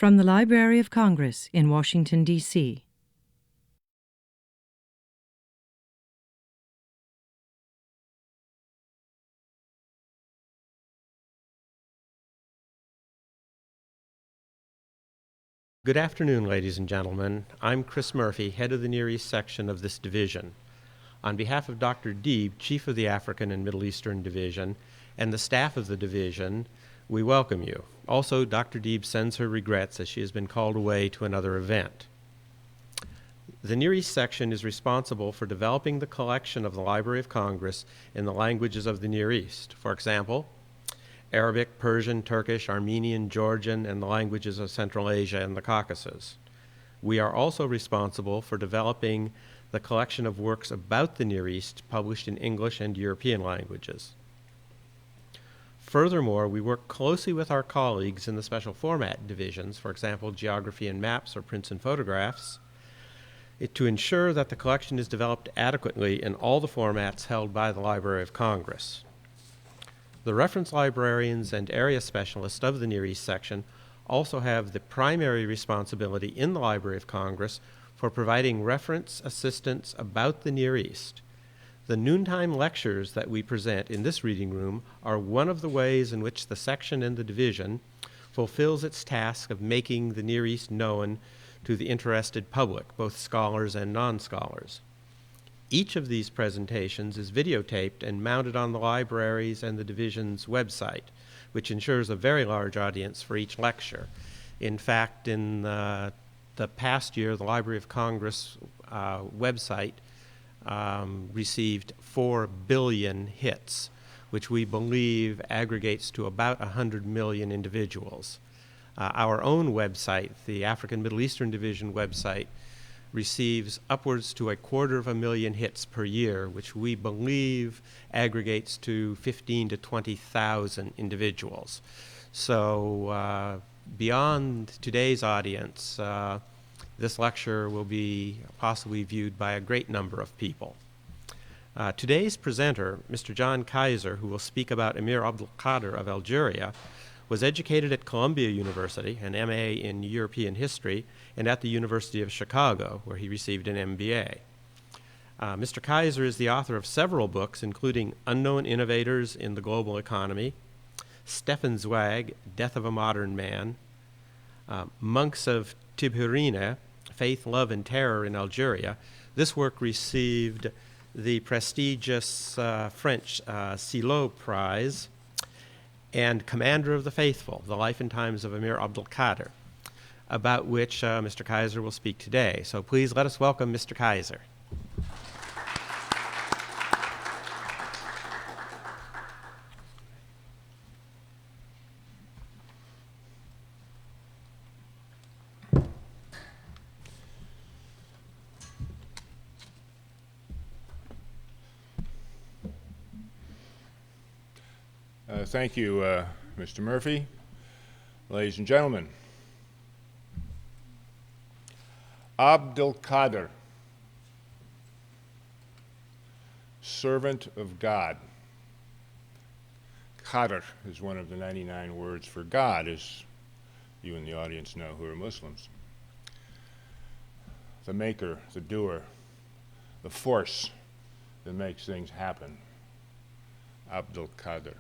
From the Library of Congress in Washington, D.C. Good afternoon, ladies and gentlemen. I'm Chris Murphy, head of the Near East section of this division. On behalf of Dr. Deeb, chief of the African and Middle Eastern Division, and the staff of the division, we welcome you. Also, Dr. Deeb sends her regrets as she has been called away to another event. The Near East section is responsible for developing the collection of the Library of Congress in the languages of the Near East. For example, Arabic, Persian, Turkish, Armenian, Georgian, and the languages of Central Asia and the Caucasus. We are also responsible for developing the collection of works about the Near East published in English and European languages. Furthermore, we work closely with our colleagues in the special format divisions, for example, geography and maps or prints and photographs, to ensure that the collection is developed adequately in all the formats held by the Library of Congress. The reference librarians and area specialists of the Near East section also have the primary responsibility in the Library of Congress for providing reference assistance about the Near East. The noontime lectures that we present in this reading room are one of the ways in which the section and the division fulfills its task of making the Near East known to the interested public, both scholars and non-scholars. Each of these presentations is videotaped and mounted on the library's and the division's website, which ensures a very large audience for each lecture. In fact, in the past year, the Library of Congress website received 4 billion hits, which we believe aggregates to about 100 million individuals. Our own website, the African Middle Eastern Division website, receives upwards to 250,000 hits per year, which we believe aggregates to 15,000 to 20,000 individuals. So beyond today's audience, this lecture will be possibly viewed by a great number of people. Today's presenter, Mr. John Kaiser, who will speak about Emir Abdel-Kader of Algeria, was educated at Columbia University, an MA in European History, and at the University of Chicago, where he received an MBA. Mr. Kaiser is the author of several books, including Unknown Innovators in the Global Economy, Stefan Zweig, Death of a Modern Man, Monks of Tibhirine, Faith, Love, and Terror in Algeria. This work received the prestigious French Sillot Prize, and Commander of the Faithful, The Life and Times of Emir Abdel-Kader, about which Mr. Kaiser will speak today. So please let us welcome Mr. Kaiser. Thank you, Mr. Murphy. Ladies and gentlemen, Abdel-Kader, servant of God. Kader is one of the 99 words for God, as you in the audience know who are Muslims. The maker, the doer, the force that makes things happen. Abdel-Kader.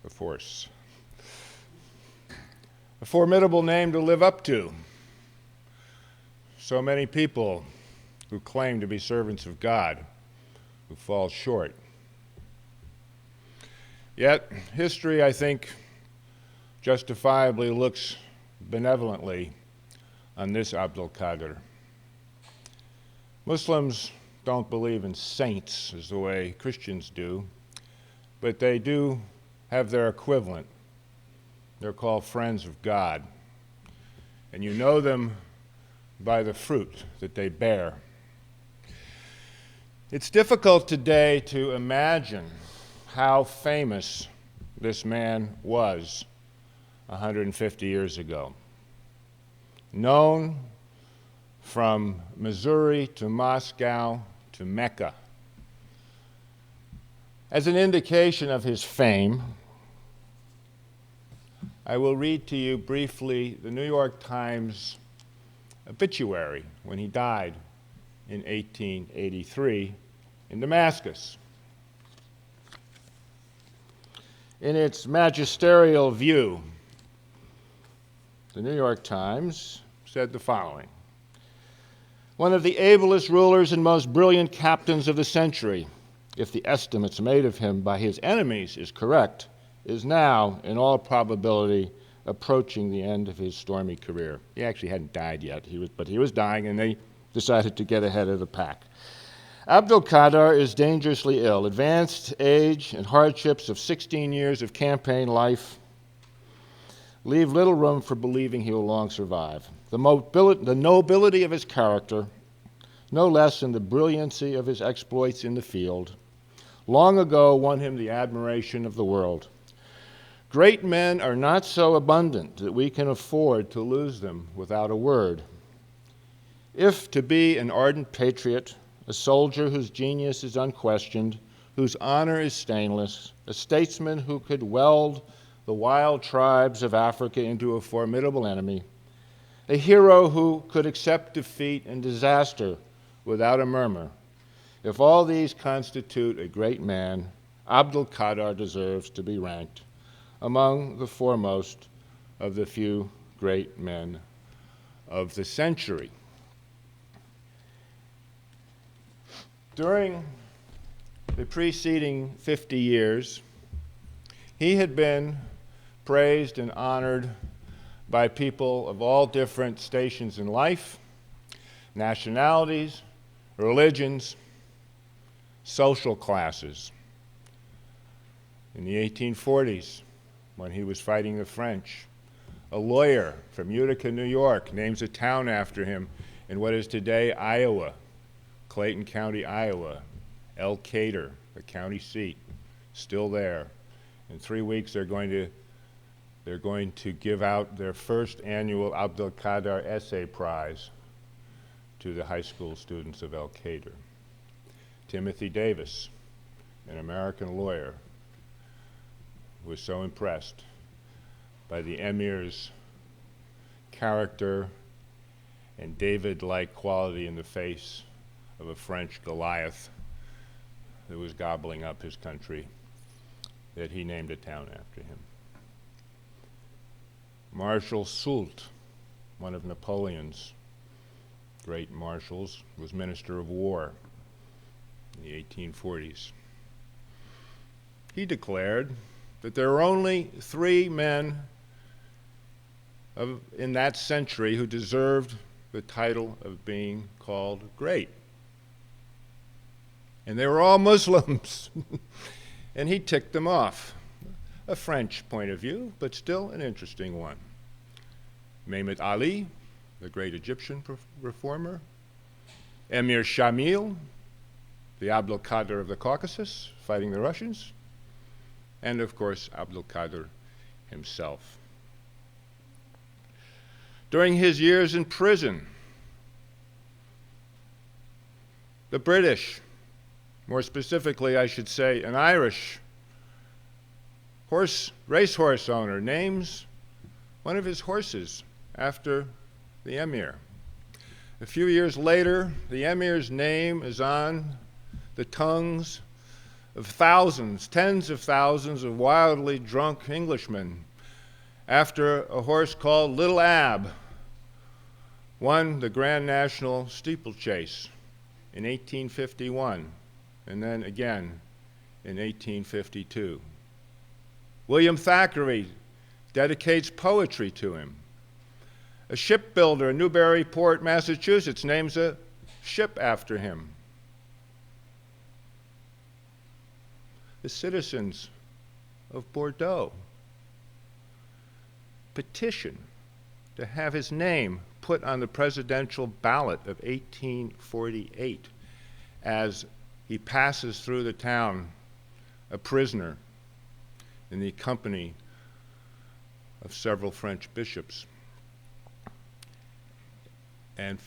Force. A formidable name to live up to. So many people who claim to be servants of God who fall short. Yet, history, I think, justifiably looks benevolently on this Abdel-Kader. Muslims don't believe in saints as the way Christians do, but they do have their equivalent. They're called friends of God. And you know them by the fruit that they bear. It's difficult today to imagine how famous this man was 150 years ago. Known from Missouri to Moscow to Mecca. As an indication of his fame, I will read to you briefly the New York Times obituary when he died in 1883 in Damascus. In its magisterial view, the New York Times said the following: "One of the ablest rulers and most brilliant captains of the century, if the estimates made of him by his enemies is correct, is now, in all probability, approaching the end of his stormy career." He actually hadn't died yet, but he was dying, and they decided to get ahead of the pack. Abdel-Kader is dangerously ill. Advanced age and hardships of 16 years of campaign life leave little room for believing he will long survive. The nobility of his character, no less than the brilliancy of his exploits in the field, long ago won him the admiration of the world. Great men are not so abundant that we can afford to lose them without a word. If to be an ardent patriot, a soldier whose genius is unquestioned, whose honor is stainless, a statesman who could weld the wild tribes of Africa into a formidable enemy, a hero who could accept defeat and disaster without a murmur, if all these constitute a great man, Abdel-Kader deserves to be ranked among the foremost of the few great men of the century. During the preceding 50 years, he had been praised and honored by people of all different stations in life, nationalities, religions, social classes. In the 1840s, when he was fighting the French, a lawyer from Utica, New York, names a town after him in what is today Iowa, Clayton County, Iowa. El-Kader, the county seat, still there. In 3 weeks, they're going to give out their first annual Abdel-Kader Essay Prize to the high school students of El-Kader. Timothy Davis, an American lawyer, was so impressed by the Emir's character and David-like quality in the face of a French Goliath that was gobbling up his country that he named a town after him. Marshal Soult, one of Napoleon's great marshals, was Minister of War in the 1840s. He declared that there were only 3 men in that century who deserved the title of being called great. And they were all Muslims. And he ticked them off. A French point of view, but still an interesting one. Mehmet Ali, the great Egyptian reformer. Emir Shamil, the Abdel-Kader of the Caucasus, fighting the Russians. And of course, Abdel-Kader himself. During his years in prison, the British, more specifically, I should say, an Irish racehorse owner names one of his horses after the Emir. A few years later, the Emir's name is on the tongues of thousands, tens of thousands of wildly drunk Englishmen after a horse called Little Ab won the Grand National Steeplechase in 1851, and then again in 1852. William Thackeray dedicates poetry to him. A shipbuilder in Newburyport, Massachusetts, names a ship after him. The citizens of Bordeaux petition to have his name put on the presidential ballot of 1848 as he passes through the town a prisoner in the company of several French bishops, and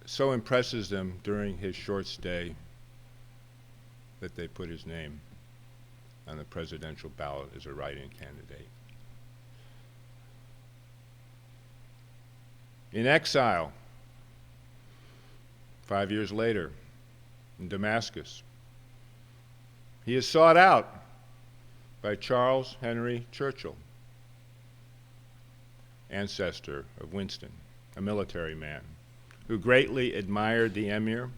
so impresses them during his short stay that they put his name on the presidential ballot as a write-in candidate. In exile, 5 years later, in Damascus, he is sought out by Charles Henry Churchill, ancestor of Winston, a military man who greatly admired the Emir,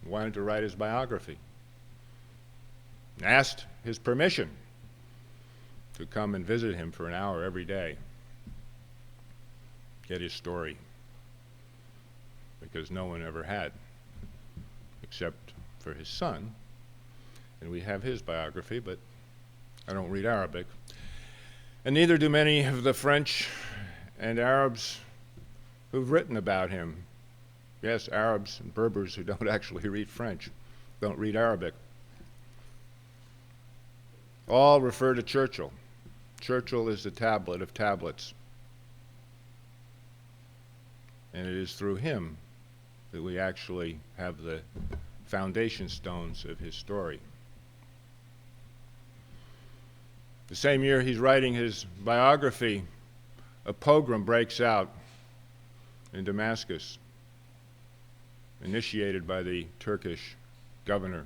wanted to write his biography, asked his permission to come and visit him for an hour every day, get his story, because no one ever had, except for his son. And we have his biography, but I don't read Arabic. And neither do many of the French and Arabs who've written about him. Yes, Arabs and Berbers who don't actually read French, don't read Arabic. All refer to Churchill. Churchill is the tablet of tablets. And it is through him that we actually have the foundation stones of his story. The same year he's writing his biography, a pogrom breaks out in Damascus, initiated by the Turkish governor,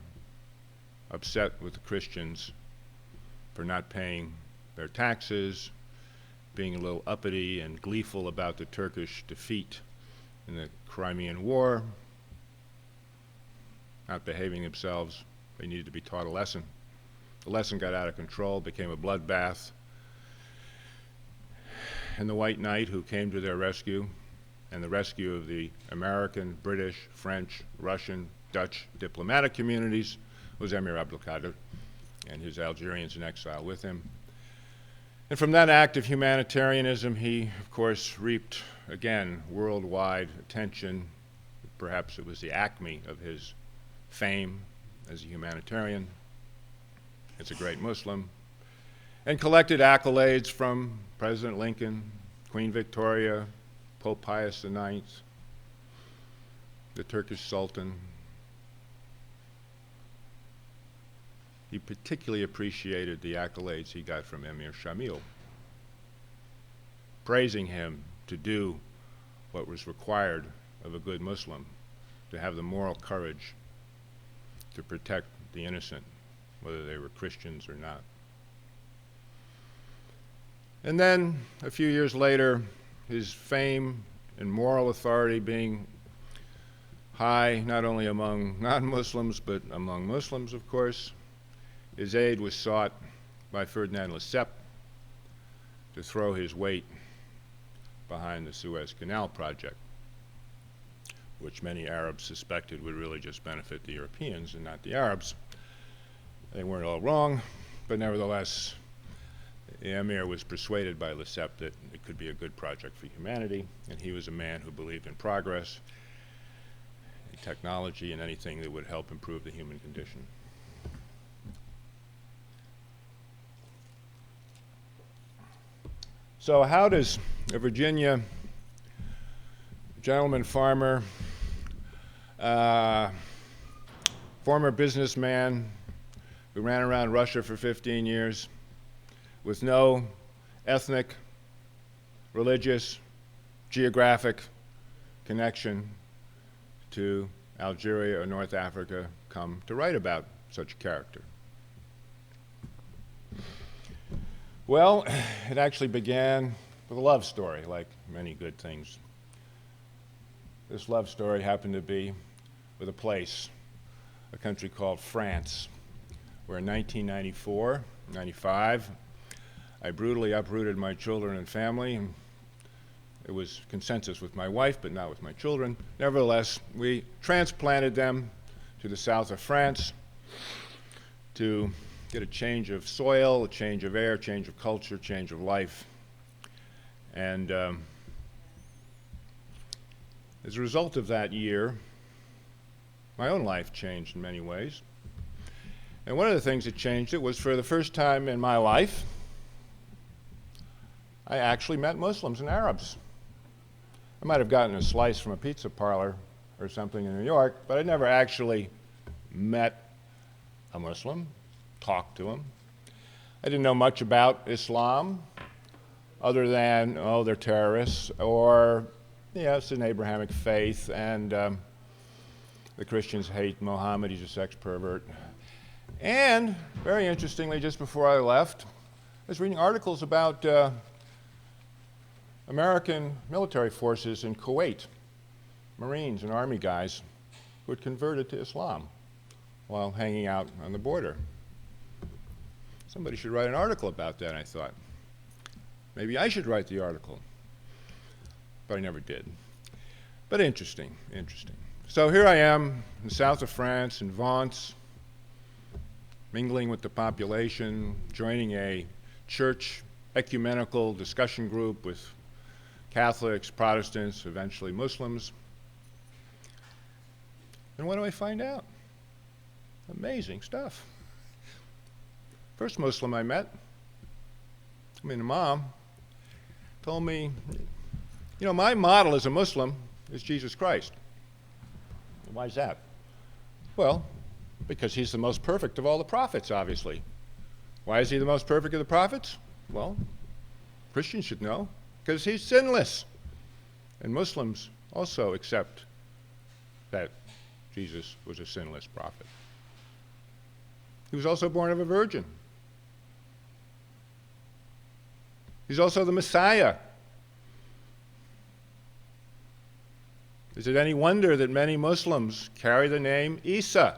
upset with the Christians for not paying their taxes, being a little uppity and gleeful about the Turkish defeat in the Crimean War, not behaving themselves. They needed to be taught a lesson. The lesson got out of control, became a bloodbath. And the White Knight who came to their rescue, and the rescue of the American, British, French, Russian, Dutch diplomatic communities, was Emir Abdel-Kader and his Algerians in exile with him. And from that act of humanitarianism, he, of course, reaped, again, worldwide attention. Perhaps it was the acme of his fame as a humanitarian, as a great Muslim, and collected accolades from President Lincoln, Queen Victoria, Pope Pius IX, the Turkish Sultan. He particularly appreciated the accolades he got from Emir Shamil, praising him to do what was required of a good Muslim, to have the moral courage to protect the innocent, whether they were Christians or not. And then, a few years later, his fame and moral authority being high, not only among non-Muslims, but among Muslims, of course, his aid was sought by Ferdinand Lesseps to throw his weight behind the Suez Canal project, which many Arabs suspected would really just benefit the Europeans and not the Arabs. They weren't all wrong, but nevertheless, the Emir was persuaded by Lesseps that it could be a good project for humanity, and he was a man who believed in progress, in technology, and anything that would help improve the human condition. So how does a Virginia gentleman farmer, former businessman who ran around Russia for 15 years with no ethnic, religious, geographic connection to Algeria or North Africa, come to write about such a character? Well, it actually began with a love story, like many good things. This love story happened to be with a place, a country called France, where in 1994, 95, I brutally uprooted my children and family. And it was consensus with my wife, but not with my children. Nevertheless, we transplanted them to the south of France to get a change of soil, a change of air, change of culture, change of life. And as a result of that year, my own life changed in many ways. And one of the things that changed it was, for the first time in my life, I actually met Muslims and Arabs. I might have gotten a slice from a pizza parlor or something in New York, but I never actually met a Muslim, talked to him. I didn't know much about Islam other than, oh, they're terrorists, or, yeah, it's an Abrahamic faith, and the Christians hate Muhammad, he's a sex pervert. And, very interestingly, just before I left, I was reading articles about American military forces in Kuwait, Marines and Army guys who had converted to Islam while hanging out on the border. Somebody should write an article about that, I thought. Maybe I should write the article. But I never did. But interesting, interesting. So here I am in the south of France, in Vence, mingling with the population, joining a church ecumenical discussion group with Catholics, Protestants, eventually Muslims. And what do I find out? Amazing stuff. First Muslim I met, the mom, told me, you know, my model as a Muslim is Jesus Christ. Why is that? Well, because he's the most perfect of all the prophets, obviously. Why is he the most perfect of the prophets? Well, Christians should know, because he's sinless. And Muslims also accept that Jesus was a sinless prophet. He was also born of a virgin. He's also the Messiah. Is it any wonder that many Muslims carry the name Isa,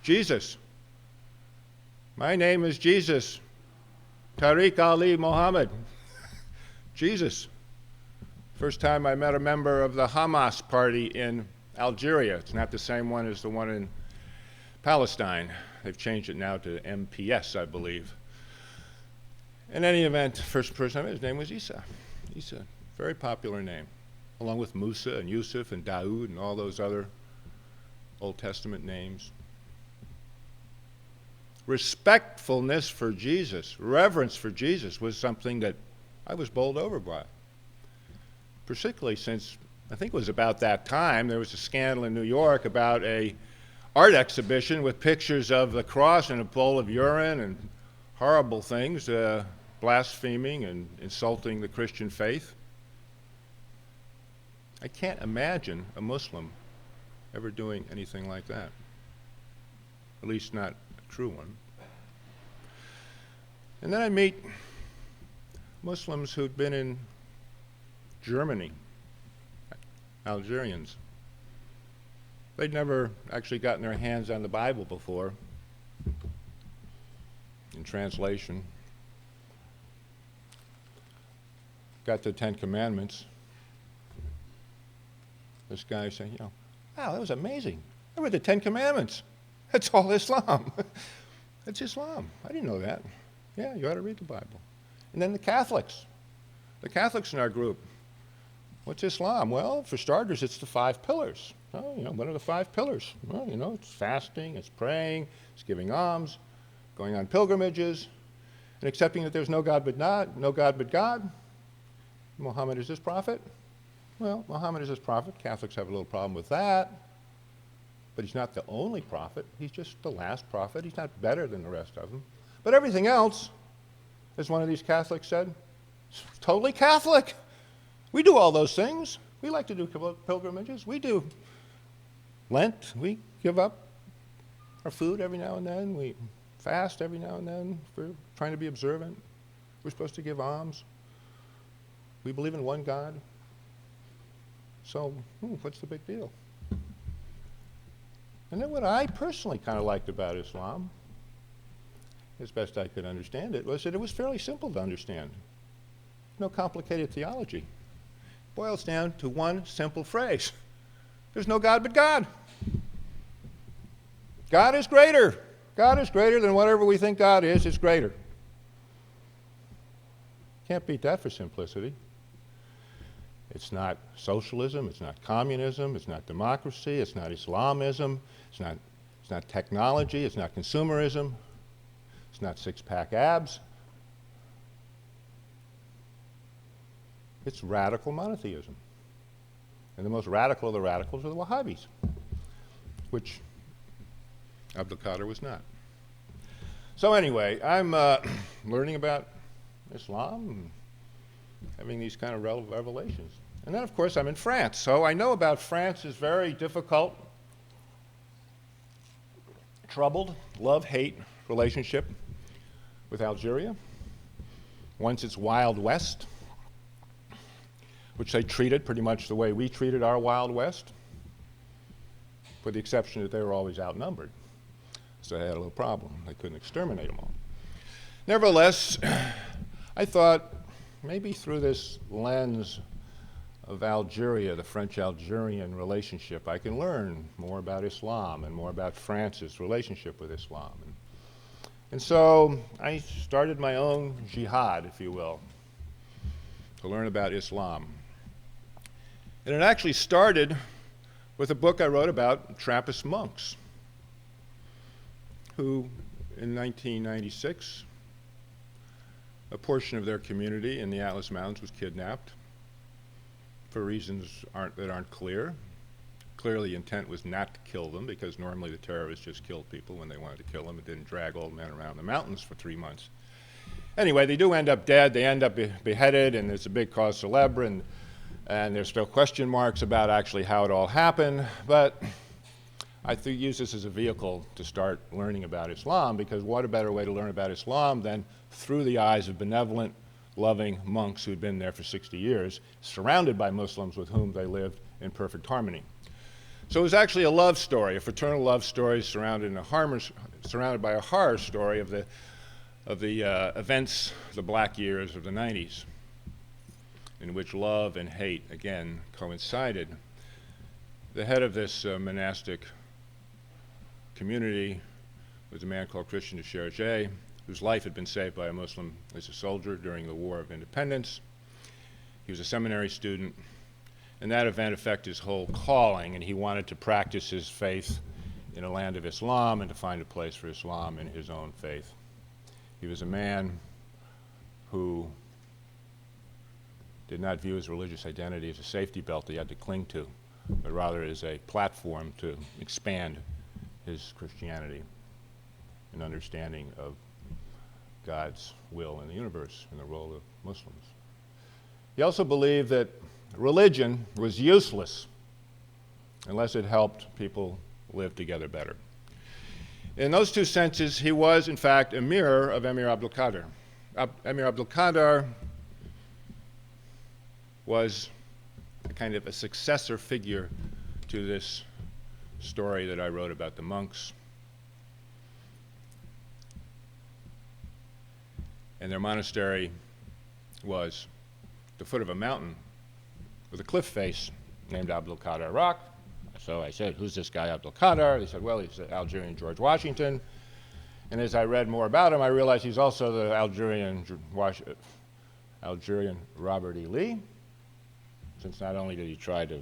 Jesus? My name is Jesus, Tariq Ali Muhammad. Jesus. First time I met a member of the Hamas party in Algeria. It's not the same one as the one in Palestine. They've changed it now to MPS, I believe. In any event, first person I met, his name was Isa. Isa, very popular name, along with Musa and Yusuf and Daoud and all those other Old Testament names. Respectfulness for Jesus, reverence for Jesus was something that I was bowled over by, particularly since I think it was about that time there was a scandal in New York about a art exhibition with pictures of the cross and a bowl of urine and horrible things, blaspheming and insulting the Christian faith. I can't imagine a Muslim ever doing anything like that, at least not a true one. And then I meet Muslims who'd been in Germany, Algerians. They'd never actually gotten their hands on the Bible before, in translation. Got the Ten Commandments. This guy saying, you know, wow, that was amazing. I read the Ten Commandments. That's all Islam. That's Islam. I didn't know that. Yeah, you ought to read the Bible. And then the Catholics. The Catholics in our group. What's Islam? Well, for starters, it's the 5 pillars. Oh, you know, what are the 5 pillars? Well, you know, it's fasting, it's praying, it's giving alms, going on pilgrimages, and accepting that there's no God but God. Muhammad is his prophet. Well, Muhammad is his prophet. Catholics have a little problem with that. But he's not the only prophet. He's just the last prophet. He's not better than the rest of them. But everything else, as one of these Catholics said, is totally Catholic. We do all those things. We like to do pilgrimages. We do Lent. We give up our food every now and then. We fast every now and then. We're trying to be observant. We're supposed to give alms. We believe in one God. So, what's the big deal? And then what I personally kind of liked about Islam, as best I could understand it, was that it was fairly simple to understand. No complicated theology. It boils down to one simple phrase. There's no God but God. God is greater. God is greater than whatever we think God is. It's greater. Can't beat that for simplicity. It's not socialism, it's not communism, it's not democracy, it's not Islamism, it's not technology, it's not consumerism, it's not six-pack abs. It's radical monotheism. And the most radical of the radicals are the Wahhabis, which Abdel-Kader was not. So anyway, I'm learning about Islam, and having these kind of revelations. And then, of course, I'm in France. So I know about France's very difficult, troubled, love-hate relationship with Algeria. Once it's Wild West, which they treated pretty much the way we treated our Wild West, with the exception that they were always outnumbered. So they had a little problem. They couldn't exterminate them all. Nevertheless, I thought maybe through this lens of Algeria, the French-Algerian relationship, I can learn more about Islam and more about France's relationship with Islam. And so I started my own jihad, if you will, to learn about Islam. And it actually started with a book I wrote about Trappist monks, who in 1996, a portion of their community in the Atlas Mountains was kidnapped for reasons that aren't clear. Clearly, the intent was not to kill them, because normally the terrorists just killed people when they wanted to kill them and didn't drag old men around the mountains for 3 months. Anyway, they do end up dead. They end up beheaded, and it's a big cause célèbre, and there's still question marks about actually how it all happened. But I use this as a vehicle to start learning about Islam, because what a better way to learn about Islam than through the eyes of benevolent, loving monks who had been there for 60 years, surrounded by Muslims with whom they lived in perfect harmony. So it was actually a love story, a fraternal love story surrounded by a horror story of the events, the black years of the 90s, in which love and hate again coincided. The head of this monastic community was a man called Christian de Chergé, whose life had been saved by a Muslim as a soldier during the War of Independence. He was a seminary student, and that event affected his whole calling, and he wanted to practice his faith in a land of Islam and to find a place for Islam in his own faith. He was a man who did not view his religious identity as a safety belt he had to cling to, but rather as a platform to expand his Christianity and understanding of God's will in the universe and the role of Muslims. He also believed that religion was useless unless it helped people live together better. In those two senses, he was, in fact, a mirror of Emir Abdel-Kader. Emir Abdel-Kader was a kind of a successor figure to this story that I wrote about the monks. And their monastery was at the foot of a mountain with a cliff face named Abdel-Kader Rock. So I said, who's this guy Abdel-Kader? They said, well, he's the Algerian George Washington. And as I read more about him, I realized he's also the Algerian Robert E. Lee, since not only did he try to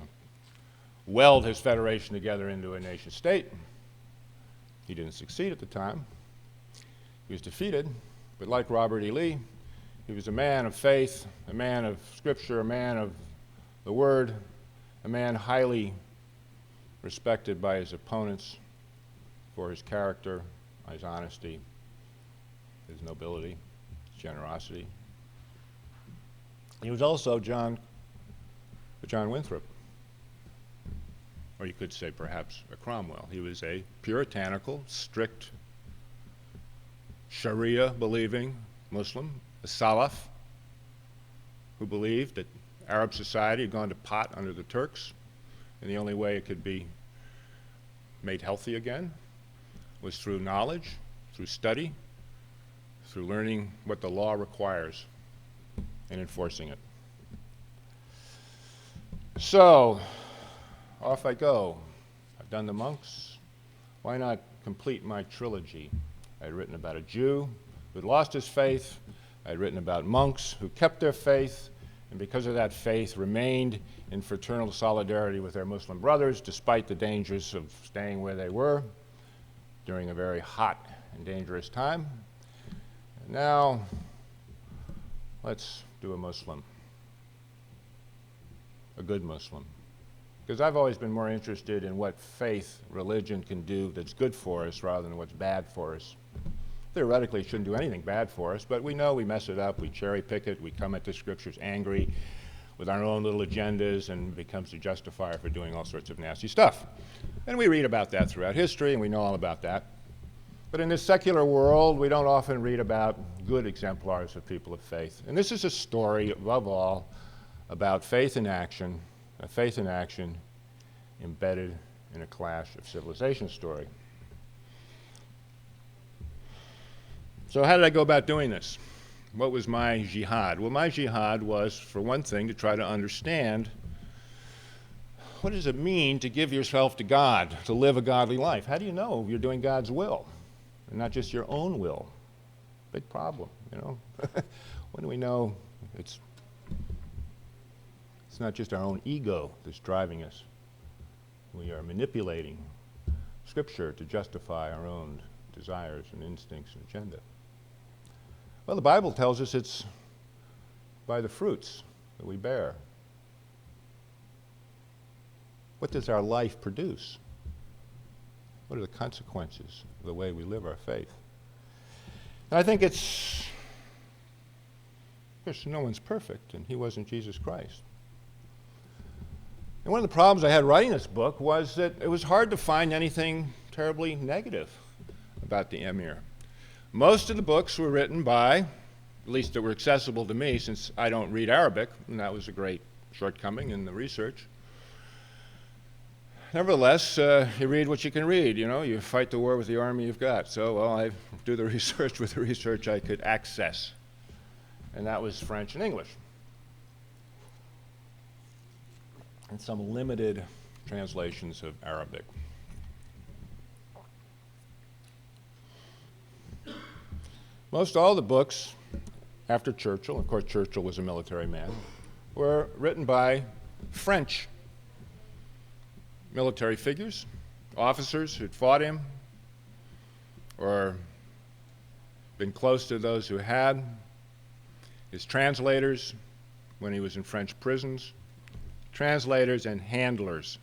weld his federation together into a nation state, he didn't succeed at the time. He was defeated, but like Robert E. Lee, he was a man of faith, a man of scripture, a man of the word, a man highly respected by his opponents for his character, his honesty, his nobility, his generosity. He was also John Winthrop, or you could say perhaps a Cromwell. He was a puritanical, strict, Sharia-believing Muslim, a Salaf, who believed that Arab society had gone to pot under the Turks, and the only way it could be made healthy again was through knowledge, through study, through learning what the law requires and enforcing it. So, off I go. I've done the monks. Why not complete my trilogy? I'd written about a Jew who had lost his faith. I'd written about monks who kept their faith, and because of that faith remained in fraternal solidarity with their Muslim brothers despite the dangers of staying where they were during a very hot and dangerous time. And now, let's do a Muslim, a good Muslim. Because I've always been more interested in what faith, religion can do that's good for us rather than what's bad for us. theoretically it shouldn't do anything bad for us, but we know we mess it up, we cherry pick it, we come at the scriptures angry with our own little agendas, and it becomes a justifier for doing all sorts of nasty stuff. And we read about that throughout history, and we know all about that. But in this secular world, we don't often read about good exemplars of people of faith. And this is a story, above all, about faith in action, a faith in action embedded in a clash of civilization story. So how did I go about doing this? What was my jihad? Well, my jihad was, for one thing, to try to understand what does it mean to give yourself to God, to live a godly life? How do you know you're doing God's will and not just your own will? Big problem, you know. When do we know it's not just our own ego that's driving us? We are manipulating Scripture to justify our own desires and instincts and agenda. Well, the Bible tells us it's by the fruits that we bear. What does our life produce? What are the consequences of the way we live our faith? And I think it's, of course, no one's perfect, and he wasn't Jesus Christ. And one of the problems I had writing this book was that it was hard to find anything terribly negative about the Emir. Most of the books were written by, at least that were accessible to me, since I don't read Arabic, and that was a great shortcoming in the research. Nevertheless, you read what you can read, you know, you fight the war with the army you've got. So, well, I do the research with the research I could access, and that was French and English. And some limited translations of Arabic. Most all the books after Churchill, of course Churchill was a military man, were written by French military figures, officers who'd fought him or been close to those who had, his translators when he was in French prisons, translators and handlers.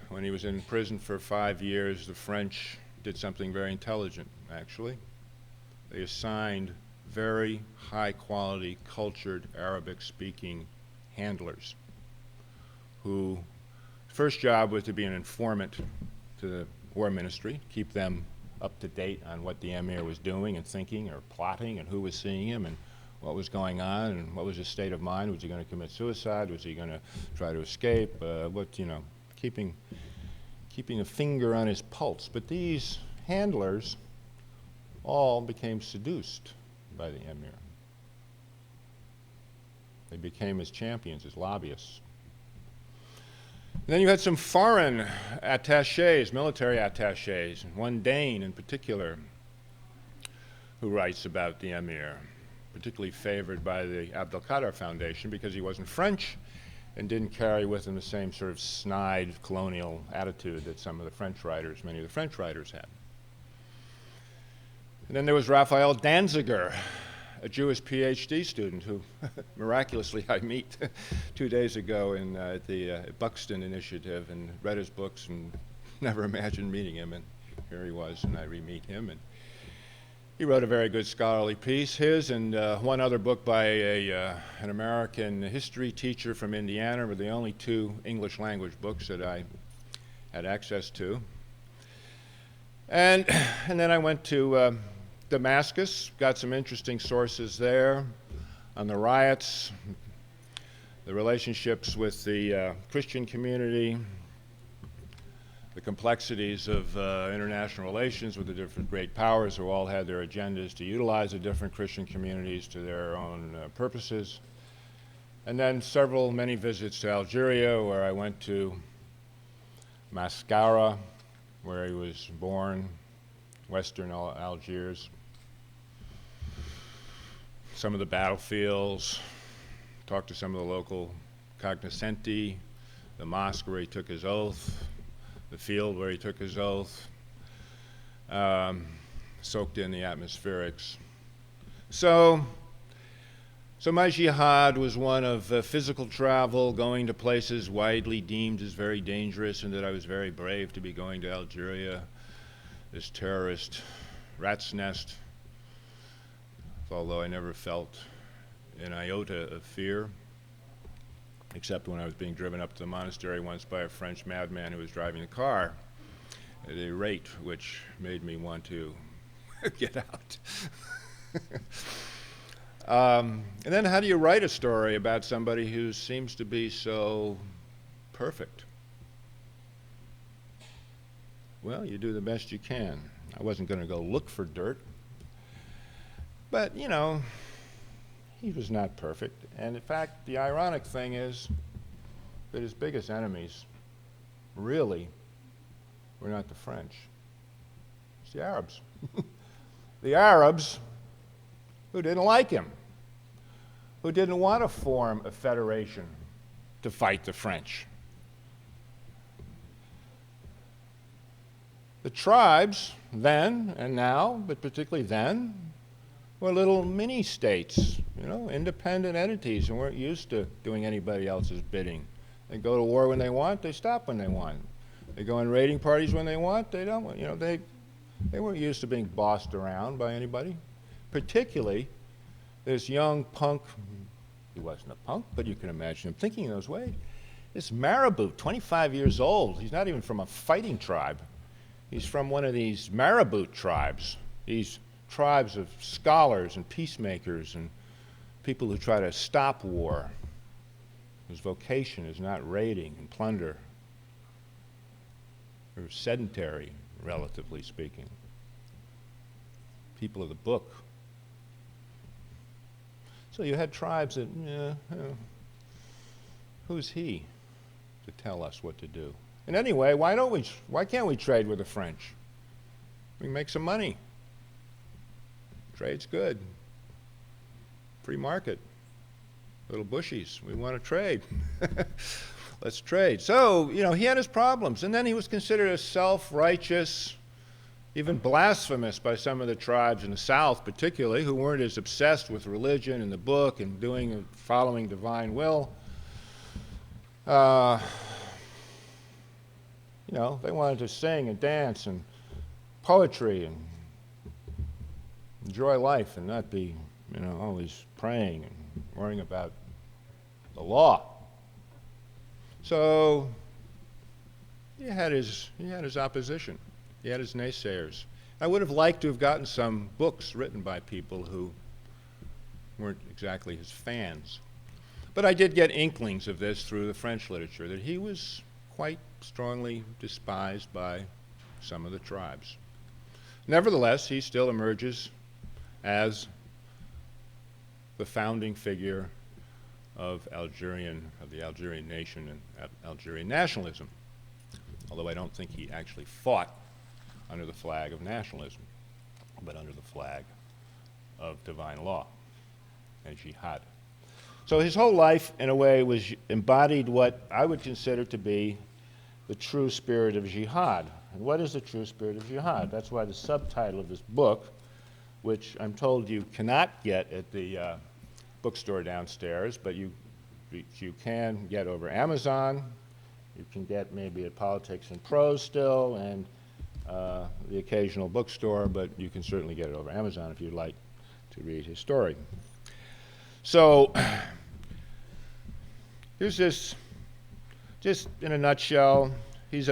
When he was in prison for 5 years, the French did something very intelligent, actually. They assigned very high-quality, cultured, Arabic-speaking handlers whose first job was to be an informant to the war ministry, keep them up to date on what the Emir was doing and thinking or plotting and who was seeing him and what was going on and what was his state of mind. Was he going to commit suicide? Was he going to try to escape? Keeping a finger on his pulse. But these handlers all became seduced by the Emir. They became his champions, his lobbyists. And then you had some foreign attachés, military attachés, one Dane in particular, who writes about the Emir, particularly favored by the Abdel-Kader Foundation because he wasn't French and didn't carry with him the same sort of snide colonial attitude that many of the French writers had. And then there was Raphael Danziger, a Jewish PhD student who miraculously I meet 2 days ago at the Buxton Initiative, and read his books and never imagined meeting him, and here he was, and I re-meet him. And he wrote a very good scholarly piece. His and one other book by an American history teacher from Indiana were the only two English language books that I had access to. And then I went to Damascus, got some interesting sources there on the riots, the relationships with the Christian community, the complexities of international relations with the different great powers who all had their agendas to utilize the different Christian communities to their own purposes. And then many visits to Algeria, where I went to Mascara, where he was born, Western Algiers. Some of the battlefields, talked to some of the local cognoscenti, the mosque where he took his oath, the field where he took his oath, soaked in the atmospherics. So my jihad was one of physical travel, going to places widely deemed as very dangerous, and that I was very brave to be going to Algeria, this terrorist rat's nest, although I never felt an iota of fear, except when I was being driven up to the monastery once by a French madman who was driving the car at a rate which made me want to get out. And then how do you write a story about somebody who seems to be so perfect? Well, you do the best you can. I wasn't going to go look for dirt. But, you know, he was not perfect. And in fact, the ironic thing is that his biggest enemies really were not the French. It's the Arabs. The Arabs who didn't like him, who didn't want to form a federation to fight the French. The tribes then and now, but particularly then, were little mini-states, you know, independent entities, and weren't used to doing anybody else's bidding. They go to war when they want, they stop when they want. They go on raiding parties when they want, they don't. You know, they weren't used to being bossed around by anybody. Particularly this young punk, he wasn't a punk, but you can imagine him thinking in those ways. This Marabout, 25 years old, he's not even from a fighting tribe. He's from one of these Marabout tribes, these tribes of scholars and peacemakers and people who try to stop war, whose vocation is not raiding and plunder, or sedentary, relatively speaking. People of the book. So you had tribes that, who's he to tell us what to do? And anyway, why can't we trade with the French? We can make some money. Trade's good. Free market. Little bushies. We want to trade. Let's trade. So, you know, he had his problems. And then he was considered a self-righteous, even blasphemous by some of the tribes in the South particularly, who weren't as obsessed with religion and the book and doing and following divine will. You know, they wanted to sing and dance and poetry and enjoy life and not be, you know, always praying and worrying about the law. So he had his opposition. He had his naysayers. I would have liked to have gotten some books written by people who weren't exactly his fans. But I did get inklings of this through the French literature, that he was quite strongly despised by some of the tribes. Nevertheless, he still emerges as the founding figure of the Algerian nation and Algerian nationalism, although I don't think he actually fought under the flag of nationalism, but under the flag of divine law and jihad. So his whole life, in a way, was embodied what I would consider to be the true spirit of jihad. And what is the true spirit of jihad? That's why the subtitle of this book, which I'm told you cannot get at the bookstore downstairs, but you can get over Amazon. You can get maybe at Politics and Prose still, and the occasional bookstore, but you can certainly get it over Amazon if you'd like to read his story. So here's this, just in a nutshell, he's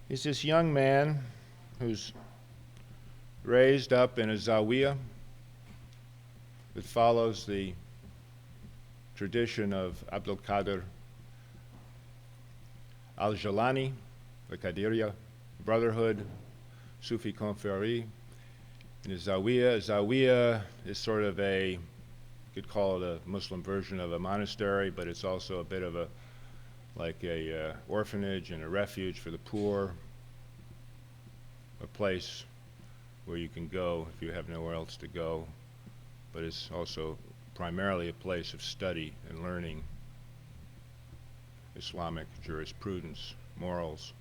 this young man who's raised up in a zawiya that follows the tradition of Abdel-Kader al-Jilani, the Qadiriya Brotherhood, Sufi Confrérie. In a zawiya is sort of a, you could call it a Muslim version of a monastery, but it's also a bit of like a orphanage and a refuge for the poor, a place where you can go if you have nowhere else to go, but it's also primarily a place of study and learning Islamic jurisprudence, morals,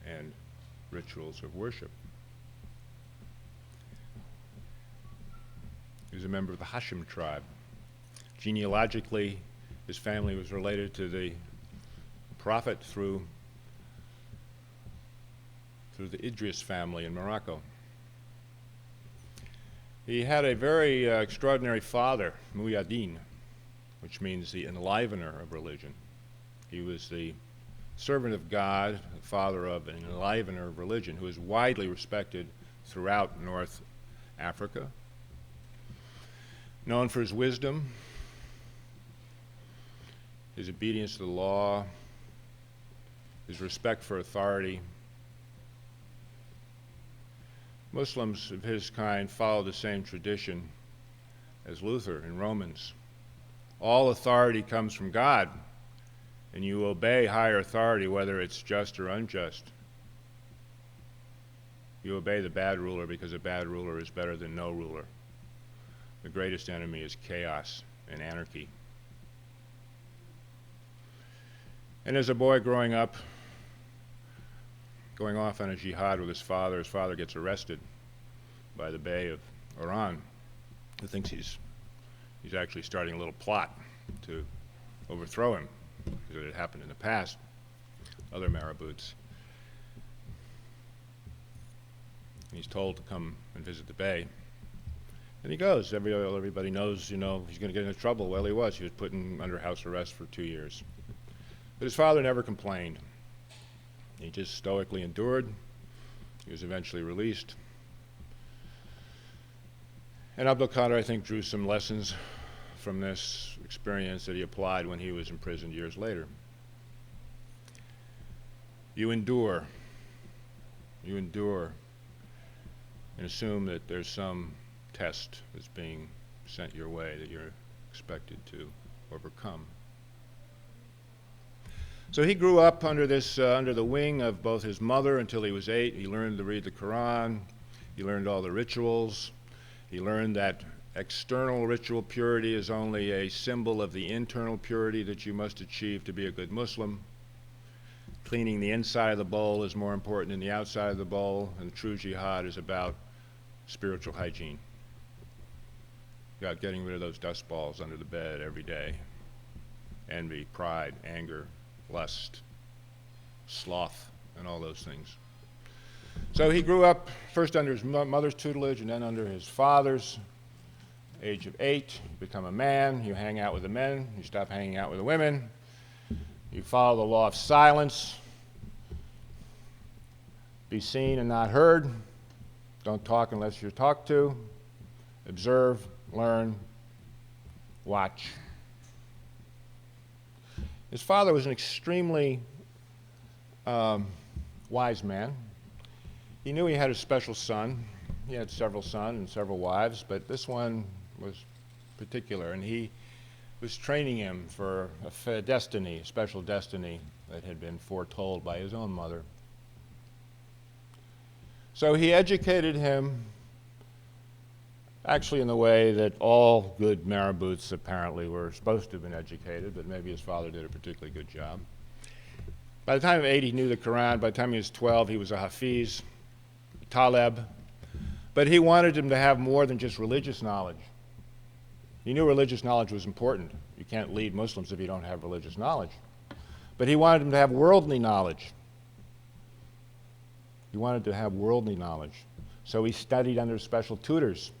and rituals of worship. He was a member of the Hashim tribe. Genealogically, his family was related to the Prophet through through the Idris family in Morocco. He had a very extraordinary father, Muyaddin, which means the enlivener of religion. He was the servant of God, the father of an enlivener of religion, who is widely respected throughout North Africa. Known for his wisdom, his obedience to the law, his respect for authority. Muslims of his kind follow the same tradition as Luther in Romans. All authority comes from God, and you obey higher authority whether it's just or unjust. You obey the bad ruler because a bad ruler is better than no ruler. The greatest enemy is chaos and anarchy. And as a boy growing up, going off on a jihad with his father gets arrested by the Bey of Oran, who thinks he's actually starting a little plot to overthrow him, because it had happened in the past, other marabouts. And he's told to come and visit the Bey. And he goes. Everybody knows, he's going to get into trouble. Well, he was. He was put under house arrest for 2 years. But his father never complained. He just stoically endured. He was eventually released. And Abdel-Kader, I think, drew some lessons from this experience that he applied when he was imprisoned years later. You endure. You endure and assume that there's some test that's being sent your way that you're expected to overcome. So he grew up under the wing of both his mother until he was 8. He learned to read the Quran. He learned all the rituals. He learned that external ritual purity is only a symbol of the internal purity that you must achieve to be a good Muslim. Cleaning the inside of the bowl is more important than the outside of the bowl, and true jihad is about spiritual hygiene. About getting rid of those dust balls under the bed every day. Envy, pride, anger, lust, sloth, and all those things. So he grew up first under his mother's tutelage and then under his father's. Age of 8, you become a man, you hang out with the men, you stop hanging out with the women, you follow the law of silence, be seen and not heard, don't talk unless you're talked to, observe, learn, watch. His father was an extremely wise man. He knew he had a special son. He had several sons and several wives, but this one was particular, and he was training him for a destiny, a special destiny that had been foretold by his own mother. So he educated him actually in the way that all good marabouts apparently were supposed to have been educated, but maybe his father did a particularly good job. By the time of 8, he knew the Quran. By the time he was 12, he was a Hafiz, Taleb. But he wanted him to have more than just religious knowledge. He knew religious knowledge was important. You can't lead Muslims if you don't have religious knowledge. But he wanted him to have worldly knowledge. He wanted to have worldly knowledge. So he studied under special tutors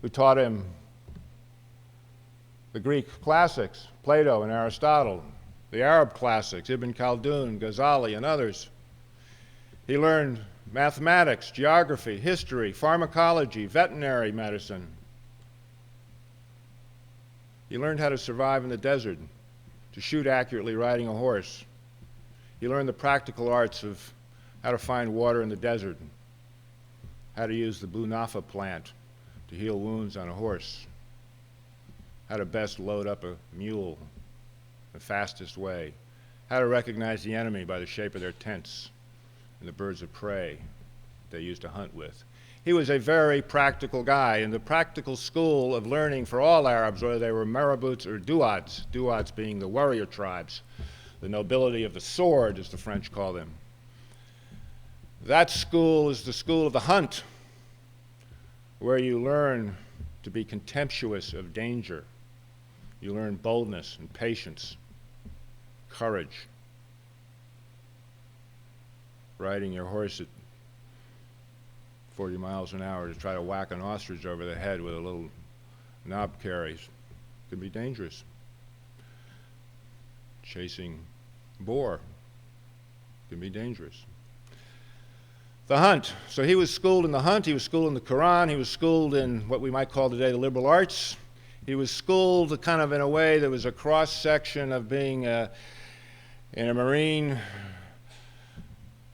who taught him the Greek classics, Plato and Aristotle, the Arab classics, Ibn Khaldun, Ghazali, and others. He learned mathematics, geography, history, pharmacology, veterinary medicine. He learned how to survive in the desert, to shoot accurately riding a horse. He learned the practical arts of how to find water in the desert, how to use the Blue Nafa plant to heal wounds on a horse, how to best load up a mule the fastest way, how to recognize the enemy by the shape of their tents and the birds of prey they used to hunt with. He was a very practical guy, and the practical school of learning for all Arabs, whether they were marabouts or duads being the warrior tribes, the nobility of the sword, as the French call them. That school is the school of the hunt, where you learn to be contemptuous of danger. You learn boldness and patience, courage. Riding your horse at 40 miles an hour to try to whack an ostrich over the head with a little knob carries. It can be dangerous. Chasing boar can be dangerous. The hunt. So he was schooled in the hunt, he was schooled in the Quran, he was schooled in what we might call today the liberal arts. He was schooled kind of in a way that was a cross-section of being in a Marine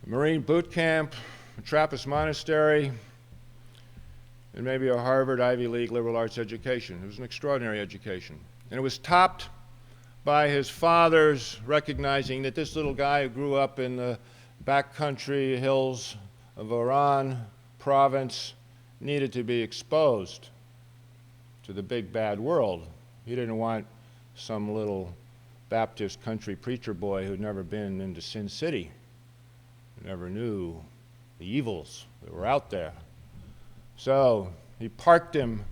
boot camp, a Trappist monastery, and maybe a Harvard Ivy League liberal arts education. It was an extraordinary education. And it was topped by his father's recognizing that this little guy who grew up in the backcountry hills of Oran province needed to be exposed to the big bad world. He didn't want some little Baptist country preacher boy who'd never been into Sin City, who never knew the evils that were out there. So he parked him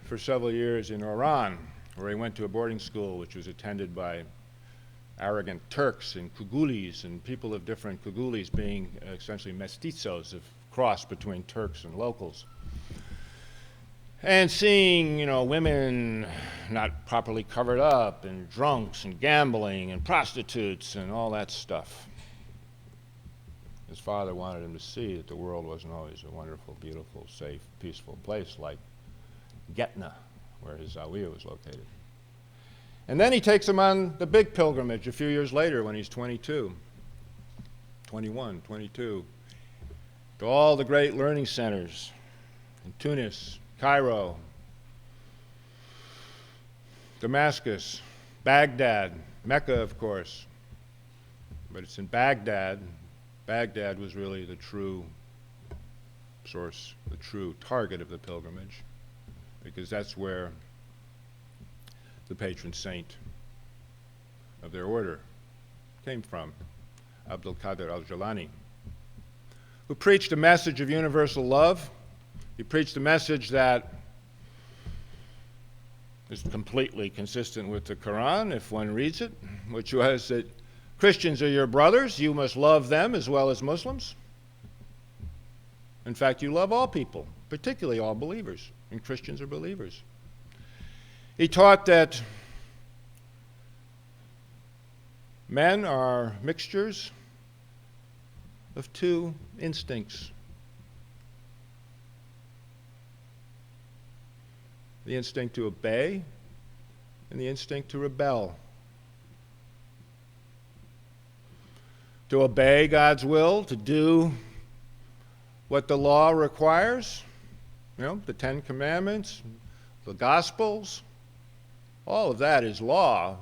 for several years in Oran, where he went to a boarding school which was attended by arrogant Turks and Kugulis, and people of different Kugulis being essentially mestizos, of cross between Turks and locals. And seeing, women not properly covered up, and drunks and gambling and prostitutes and all that stuff. His father wanted him to see that the world wasn't always a wonderful, beautiful, safe, peaceful place like Getna, where his Zawiya was located. And then he takes him on the big pilgrimage a few years later when he's 21, 22, to all the great learning centers in Tunis, Cairo, Damascus, Baghdad, Mecca, of course. But it's in Baghdad. Baghdad was really the true source, the true target of the pilgrimage, because that's where the patron saint of their order came from, Abdel-Kader al-Jilani, who preached a message of universal love. He preached a message that is completely consistent with the Quran, if one reads it, which was that Christians are your brothers, you must love them as well as Muslims. In fact, you love all people, particularly all believers, and Christians are believers. He taught that men are mixtures of two instincts. The instinct to obey and the instinct to rebel. To obey God's will, to do what the law requires, the Ten Commandments, the Gospels, all of that is law.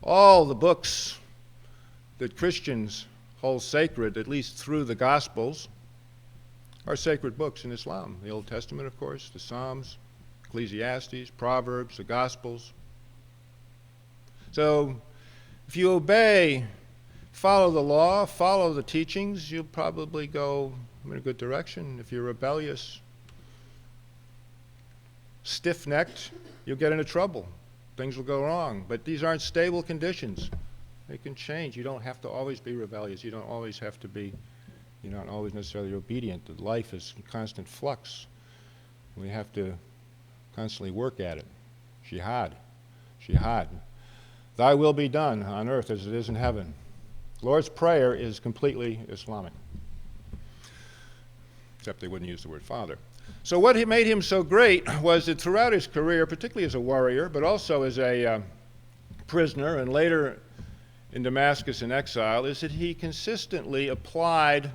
All the books that Christians hold sacred, at least through the Gospels, are sacred books in Islam. The Old Testament, of course, the Psalms, Ecclesiastes, Proverbs, the Gospels. So if you obey, follow the law, follow the teachings, you'll probably go in a good direction. If you're rebellious, stiff-necked, you'll get into trouble. Things will go wrong. But these aren't stable conditions. They can change. You don't have to always be rebellious. You don't always have to be, you're not always necessarily obedient. Life is in constant flux. We have to constantly work at it. Jihad. Jihad. Thy will be done on earth as it is in heaven. Lord's Prayer is completely Islamic, except they wouldn't use the word Father. So what made him so great was that throughout his career, particularly as a warrior, but also as a prisoner and later in Damascus in exile, is that he consistently applied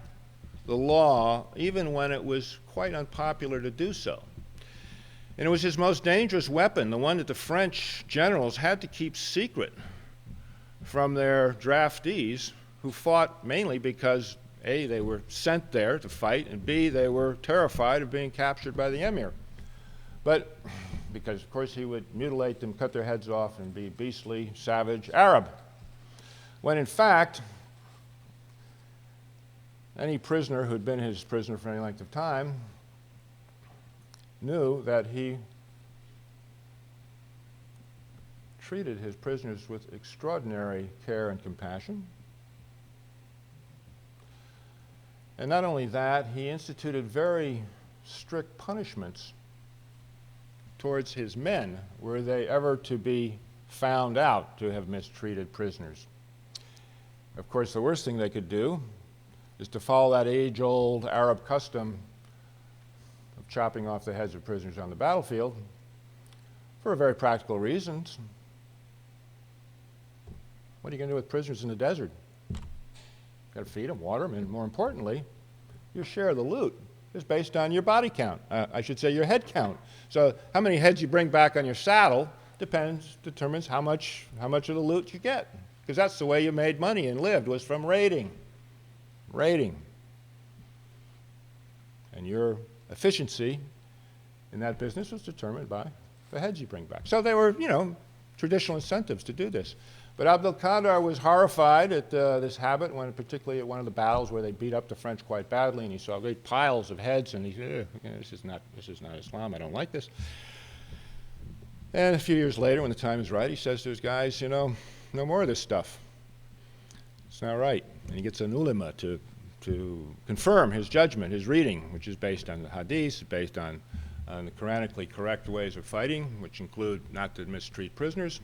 the law even when it was quite unpopular to do so. And it was his most dangerous weapon, the one that the French generals had to keep secret from their draftees, who fought mainly because A, they were sent there to fight, and B, they were terrified of being captured by the Emir. But because, of course, he would mutilate them, cut their heads off, and be beastly, savage Arab. When in fact, any prisoner who'd been his prisoner for any length of time knew that he treated his prisoners with extraordinary care and compassion. And not only that, he instituted very strict punishments towards his men were they ever to be found out to have mistreated prisoners. Of course, the worst thing they could do is to follow that age-old Arab custom of chopping off the heads of prisoners on the battlefield for very practical reasons. What are you going to do with prisoners in the desert? Got to feed them, water them, and more importantly, your share of the loot is based on your body count. I should say your head count. So how many heads you bring back on your saddle determines how much of the loot you get. Because that's the way you made money and lived, was from raiding. Raiding. And your efficiency in that business was determined by the heads you bring back. So they were, traditional incentives to do this. But Abdel-Kader was horrified at this habit, particularly at one of the battles where they beat up the French quite badly, and he saw great piles of heads, and he said, this is not Islam, I don't like this. And a few years later, when the time is right, he says to his guys, no more of this stuff. It's not right. And he gets an ulema to confirm his judgment, his reading, which is based on the hadiths, based on the Quranically correct ways of fighting, which include not to mistreat prisoners.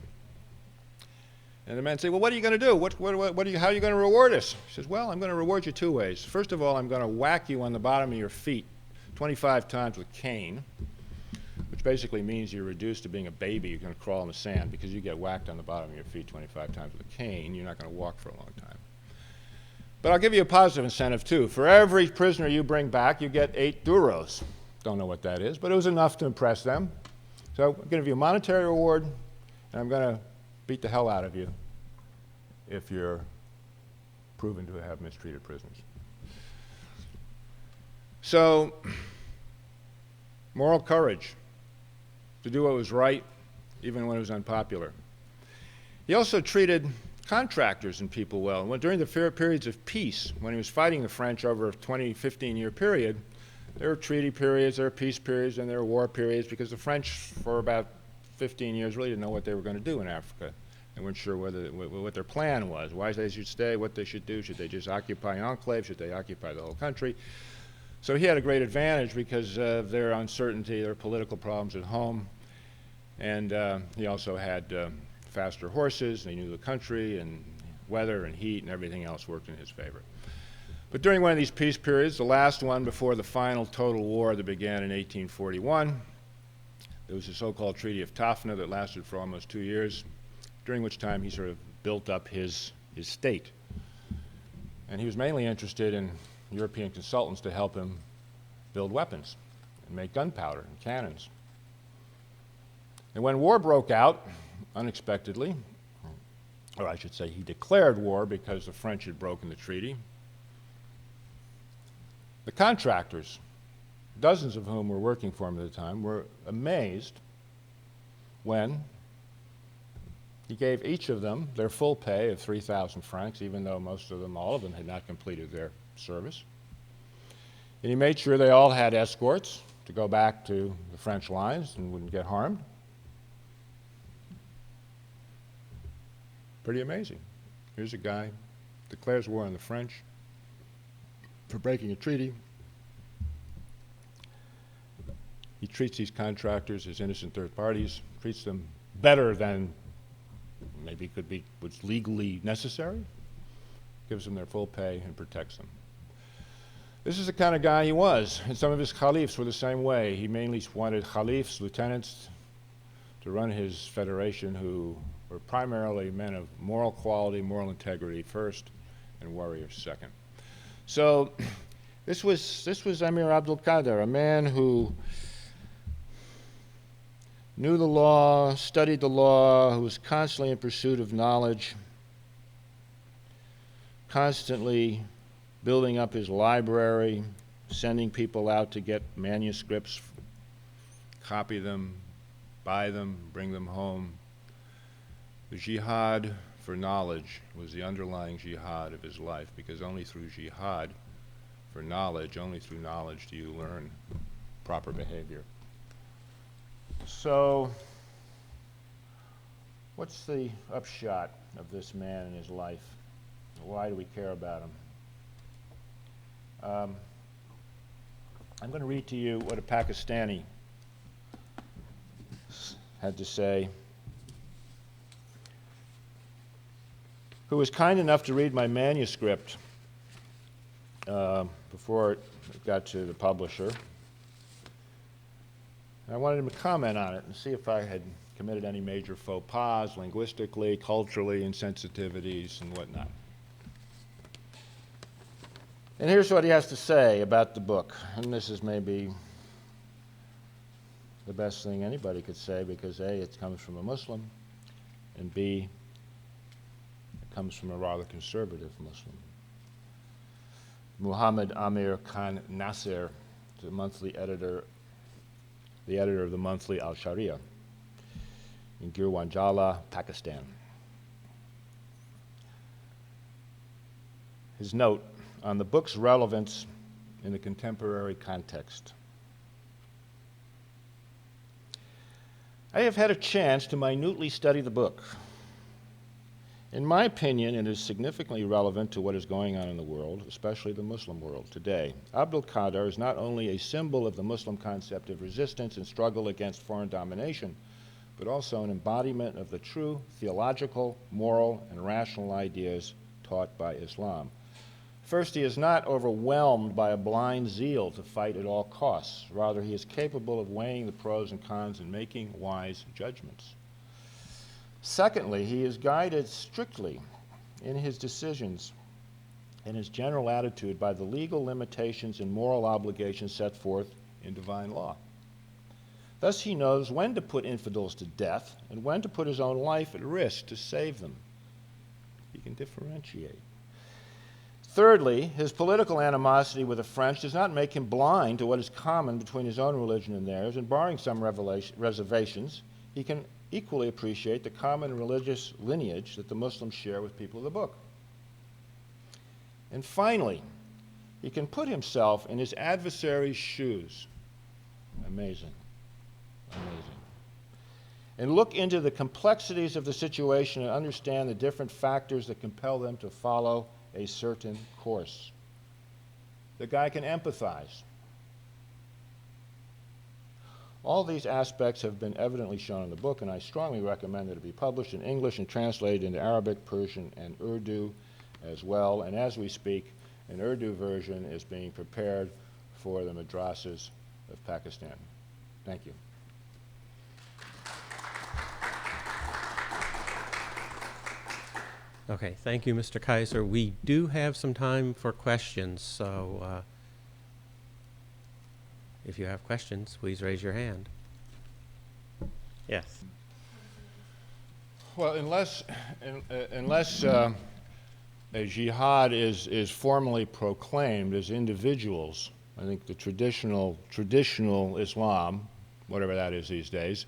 And the men say, well, what are you going to do? How are you going to reward us? He says, well, I'm going to reward you two ways. First of all, I'm going to whack you on the bottom of your feet 25 times with cane, which basically means you're reduced to being a baby. You're going to crawl in the sand because you get whacked on the bottom of your feet 25 times with a cane. You're not going to walk for a long time. But I'll give you a positive incentive, too. For every prisoner you bring back, you get 8 duros. Don't know what that is, but it was enough to impress them. So I'm going to give you a monetary reward, and I'm going to beat the hell out of you if you're proven to have mistreated prisoners. So, moral courage to do what was right, even when it was unpopular. He also treated contractors and people well. During the periods of peace, when he was fighting the French over a 15-year period, there were treaty periods, there were peace periods, and there were war periods, because the French, for about 15 years, really didn't know what they were going to do in Africa. They weren't sure what their plan was, why they should stay, what they should do. Should they just occupy an enclave? Should they occupy the whole country? So he had a great advantage because of their uncertainty, their political problems at home. And he also had faster horses, and he knew the country, and weather and heat and everything else worked in his favor. But during one of these peace periods, the last one before the final total war that began in 1841, there was the so-called Treaty of Tafna that lasted for almost 2 years, during which time he sort of built up his state. And he was mainly interested in European consultants to help him build weapons and make gunpowder and cannons. And when war broke out, unexpectedly, or I should say he declared war because the French had broken the treaty, the contractors, dozens of whom were working for him at the time, were amazed when he gave each of them their full pay of 3,000 francs, even though all of them had not completed their service. And he made sure they all had escorts to go back to the French lines and wouldn't get harmed. Pretty amazing. Here's a guy, declares war on the French for breaking a treaty. He treats these contractors as innocent third parties, treats them better than maybe was legally necessary, gives them their full pay and protects them. This is the kind of guy he was, and some of his caliphs were the same way. He mainly wanted caliphs, lieutenants, to run his federation who were primarily men of moral quality, moral integrity first, and warriors second. So this was Emir Abdel-Kader, a man who knew the law, studied the law, who was constantly in pursuit of knowledge, constantly building up his library, sending people out to get manuscripts, copy them, buy them, bring them home. The jihad for knowledge was the underlying jihad of his life, because only through jihad for knowledge, only through knowledge do you learn proper behavior. So, what's the upshot of this man and his life? Why do we care about him? I'm going to read to you what a Pakistani had to say, who was kind enough to read my manuscript before it got to the publisher. And I wanted him to comment on it and see if I had committed any major faux pas, linguistically, culturally, insensitivities, and whatnot. And here's what he has to say about the book. And this is maybe the best thing anybody could say, because A, it comes from a Muslim, and B, it comes from a rather conservative Muslim. Muhammad Amir Khan Nasser, the editor of the monthly Al-Sharia in Girwanjala, Pakistan. His note on the book's relevance in the contemporary context. I have had a chance to minutely study the book. In my opinion, it is significantly relevant to what is going on in the world, especially the Muslim world today. Abdel-Kader is not only a symbol of the Muslim concept of resistance and struggle against foreign domination, but also an embodiment of the true theological, moral, and rational ideas taught by Islam. First, he is not overwhelmed by a blind zeal to fight at all costs. Rather, he is capable of weighing the pros and cons and making wise judgments. Secondly, he is guided strictly in his decisions and his general attitude by the legal limitations and moral obligations set forth in divine law. Thus, he knows when to put infidels to death and when to put his own life at risk to save them. He can differentiate. Thirdly, his political animosity with the French does not make him blind to what is common between his own religion and theirs, and barring some reservations, he can equally appreciate the common religious lineage that the Muslims share with people of the book. And finally, he can put himself in his adversary's shoes. Amazing. Amazing. And look into the complexities of the situation and understand the different factors that compel them to follow a certain course. The guy can empathize. All these aspects have been evidently shown in the book, and I strongly recommend that it be published in English and translated into Arabic, Persian, and Urdu as well. And as we speak, an Urdu version is being prepared for the madrasas of Pakistan. Thank you. Okay, thank you, Mr. Kaiser. We do have some time for questions, so if you have questions, please raise your hand. Yes. Well, unless a jihad is formally proclaimed as individuals, I think the traditional Islam, whatever that is these days,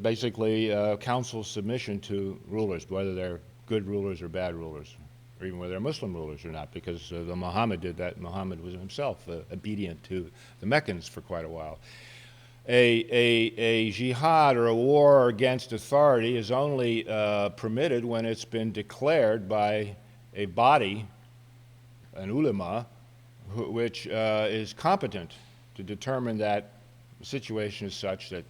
basically counsels submission to rulers, whether they're good rulers or bad rulers, or even whether they're Muslim rulers or not, because Muhammad did that. Muhammad was himself obedient to the Meccans for quite a while. A jihad or a war against authority is only permitted when it's been declared by a body, an ulama, which is competent to determine that the situation is such that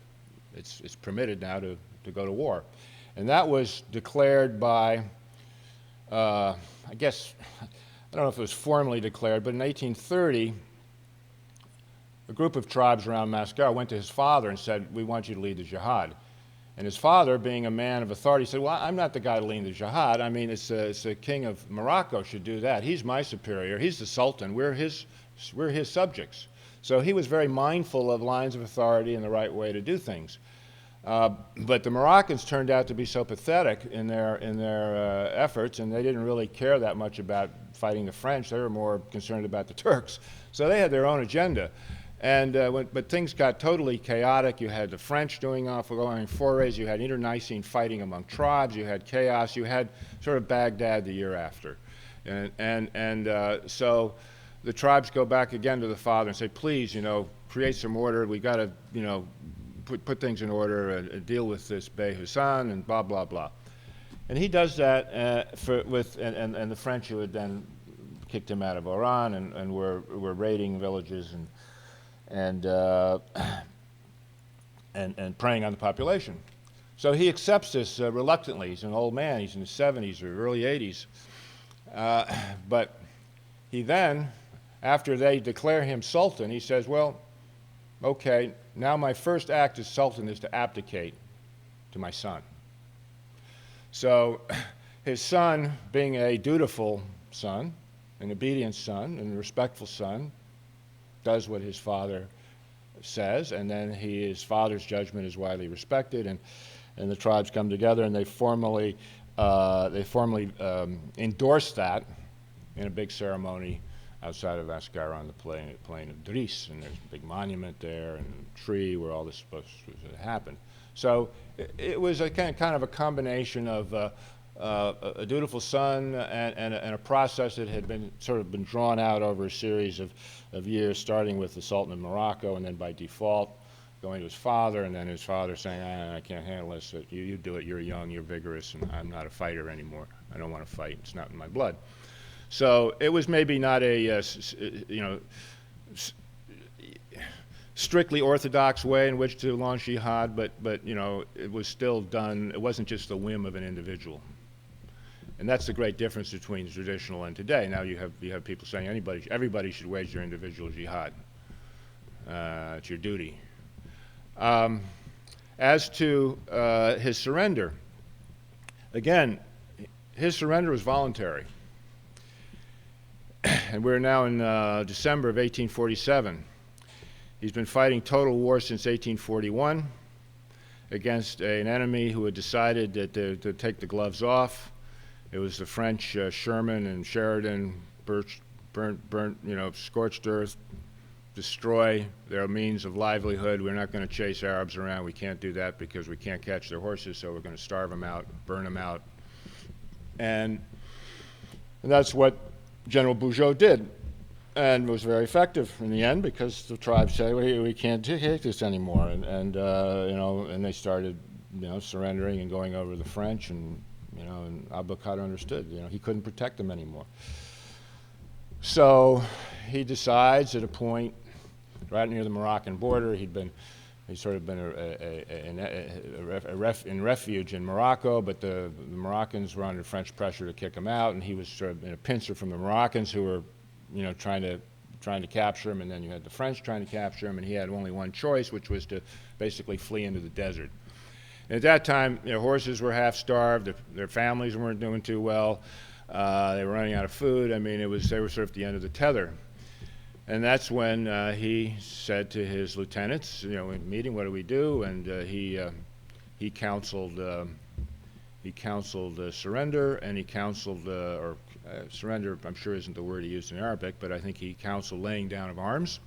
it's permitted now to go to war. And that was declared by, I guess, I don't know if it was formally declared, but in 1830, a group of tribes around Mascara went to his father and said, "We want you to lead the jihad." And his father, being a man of authority, said, "Well, I'm not the guy to lead the jihad. I mean, it's the king of Morocco should do that. He's my superior. He's the sultan. We're his subjects." So he was very mindful of lines of authority and the right way to do things. But the Moroccans turned out to be so pathetic in their efforts, and they didn't really care that much about fighting the French. They were more concerned about the Turks. So they had their own agenda. And but things got totally chaotic. You had the French going forays. You had internecine fighting among tribes. You had chaos. You had sort of Baghdad the year after. So the tribes go back again to the father and say, "Please, create some order. We got to, put things in order, deal with this Bey Hassan," and blah blah blah. And he does that and the French would then kicked him out of Oran and were raiding villages and preying on the population. So he accepts this reluctantly. He's an old man. He's in his 70s or early 80s. But he then, after they declare him sultan, he says, well, okay, now my first act as sultan is to abdicate to my son. So his son, being a dutiful son, an obedient son, and a respectful son, does what his father says, and then his father's judgment is widely respected, and the tribes come together and they formally endorse that in a big ceremony outside of Ascara on the plain of Dris, and there's a big monument there and a tree where all this is supposed to happen. So it was a kind of a combination of a dutiful son and a process that had been drawn out over a series of years, starting with the Sultan of Morocco, and then by default going to his father, and then his father saying, I can't handle this, you do it, you're young, you're vigorous, and I'm not a fighter anymore. I don't want to fight, it's not in my blood. So it was maybe not a strictly orthodox way in which to launch jihad, but it was still done. It wasn't just the whim of an individual. And that's the great difference between traditional and today. Now you have people saying everybody should wage their individual jihad. It's your duty. As to his surrender, again, his surrender was voluntary. And we're now in December of 1847. He's been fighting total war since 1841 against an enemy who had decided that to take the gloves off. It was the French, Sherman and Sheridan, burnt, scorched earth, destroy their means of livelihood. We're not going to chase Arabs around. We can't do that because we can't catch their horses, so we're going to starve them out, burn them out. And that's what General Bugeaud did, and was very effective in the end, because the tribes say we can't take this anymore, and they started surrendering and going over to the French, and Abdel-Kader understood he couldn't protect them anymore. So he decides at a point right near the Moroccan border. He'd sort of been in refuge in Morocco, but the Moroccans were under French pressure to kick him out, and he was sort of in a pincer from the Moroccans, who were, trying to capture him, and then you had the French trying to capture him, and he had only one choice, which was to basically flee into the desert. And at that time, horses were half starved, their families weren't doing too well, they were running out of food. I mean, they were sort of at the end of the tether. And that's when he said to his lieutenants, in meeting, what do we do? And he counseled surrender, and he counseled, surrender, I'm sure isn't the word he used in Arabic, but I think he counseled laying down of arms,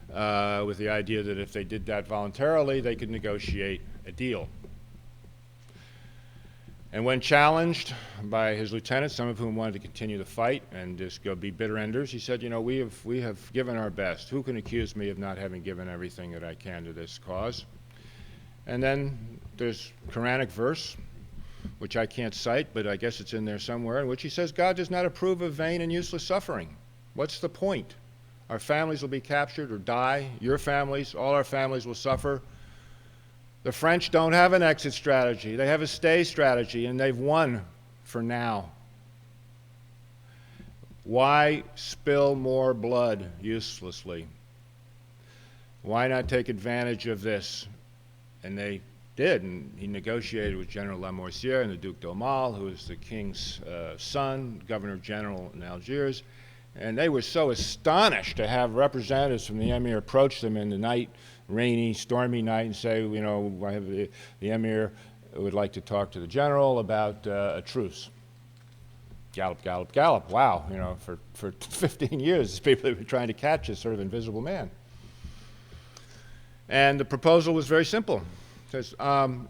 with the idea that if they did that voluntarily, they could negotiate a deal. And when challenged by his lieutenants, some of whom wanted to continue the fight and just go be bitter enders, he said, we have given our best. Who can accuse me of not having given everything that I can to this cause? And then there's Quranic verse, which I can't cite, but I guess it's in there somewhere, in which he says, God does not approve of vain and useless suffering. What's the point? Our families will be captured or die. Your families, all our families will suffer. The French don't have an exit strategy. They have a stay strategy, and they've won for now. Why spill more blood uselessly? Why not take advantage of this? And they did, and he negotiated with General Lamoricière and the Duc d'Aumale, who was the king's son, governor general in Algiers. And they were so astonished to have representatives from the Emir approach them in the night, rainy, stormy night, and say, I have the Emir would like to talk to the general about a truce. Gallop, gallop, gallop. Wow, for 15 years, these people have been trying to catch this sort of invisible man. And the proposal was very simple. It says,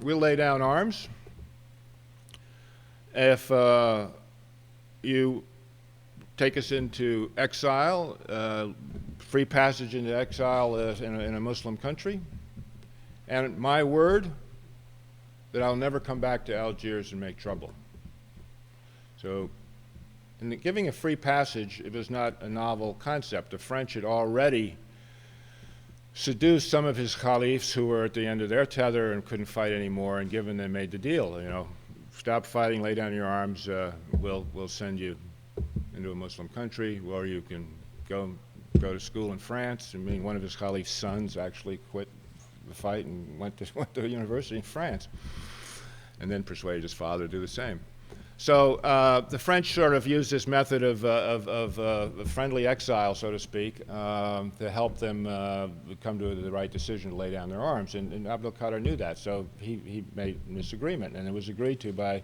we'll lay down arms if you take us into exile, free passage into exile in a Muslim country, and my word that I'll never come back to Algiers and make trouble. So And giving a free passage, it was not a novel concept. The French had already seduced some of his caliphs who were at the end of their tether and couldn't fight anymore, and given them made the deal, you know, stop fighting, lay down your arms, we'll send you into a Muslim country, or you can go to school in France. I mean, one of his caliph's sons actually quit the fight and went to university in France, and then persuaded his father to do the same. So the French sort of used this method of friendly exile, so to speak, to help them come to the right decision to lay down their arms. And Abdel-Kader knew that, so he made this agreement, and it was agreed to by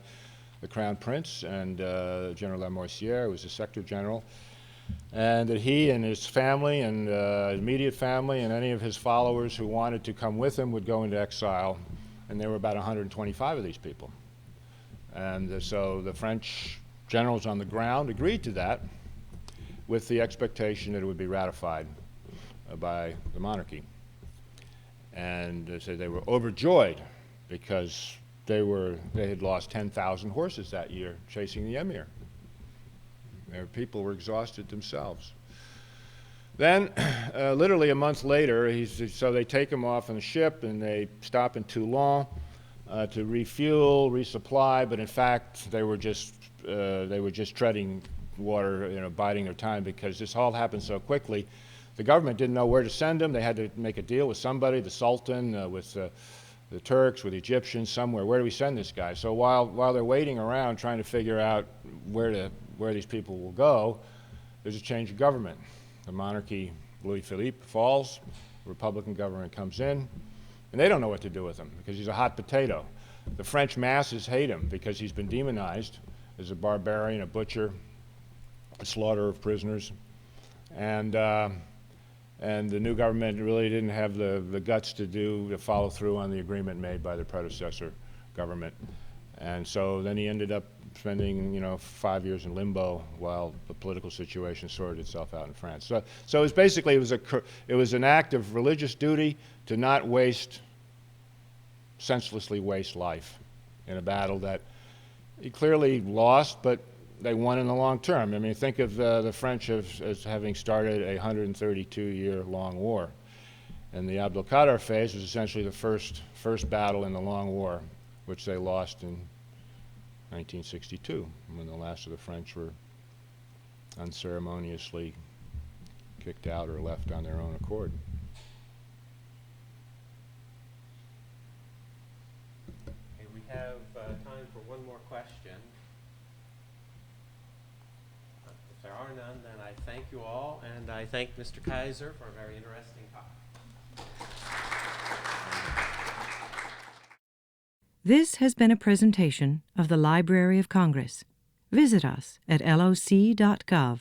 the Crown Prince and General Lamoricière, who was the Secretary General, and that he and his family and immediate family and any of his followers who wanted to come with him would go into exile, and there were about 125 of these people. And so the French generals on the ground agreed to that with the expectation that it would be ratified by the monarchy. And so they were overjoyed because they had lost 10,000 horses that year chasing the Emir. Their people were exhausted themselves. Then, literally a month later, so they take him off on the ship and they stop in Toulon to refuel, resupply, but in fact they were just treading water, you know, biding their time, because this all happened so quickly. The government didn't know where to send them. They had to make a deal with somebody, the Sultan, with the Turks, with the Egyptians, somewhere. Where do we send this guy? So while they're waiting around trying to figure out where these people will go, there's a change of government. The monarchy, Louis Philippe, falls. The Republican government comes in. And they don't know what to do with him because he's a hot potato. The French masses hate him because he's been demonized as a barbarian, a butcher, a slaughterer of prisoners. And the new government really didn't have the guts to follow through on the agreement made by the predecessor government. And so then he ended up spending, you know, 5 years in limbo while the political situation sorted itself out in France. So it was basically, it was an act of religious duty to not senselessly waste life in a battle that he clearly lost, but they won in the long term. I mean, think of the French as having started a 132-year-long war. And the Abdel-Kader phase was essentially the first battle in the long war, which they lost in 1962, when the last of the French were unceremoniously kicked out or left on their own accord. Okay, we have time for one more question. If there are none, then I thank you all, and I thank Mr. Kaiser for a very interesting talk. This has been a presentation of the Library of Congress. Visit us at loc.gov.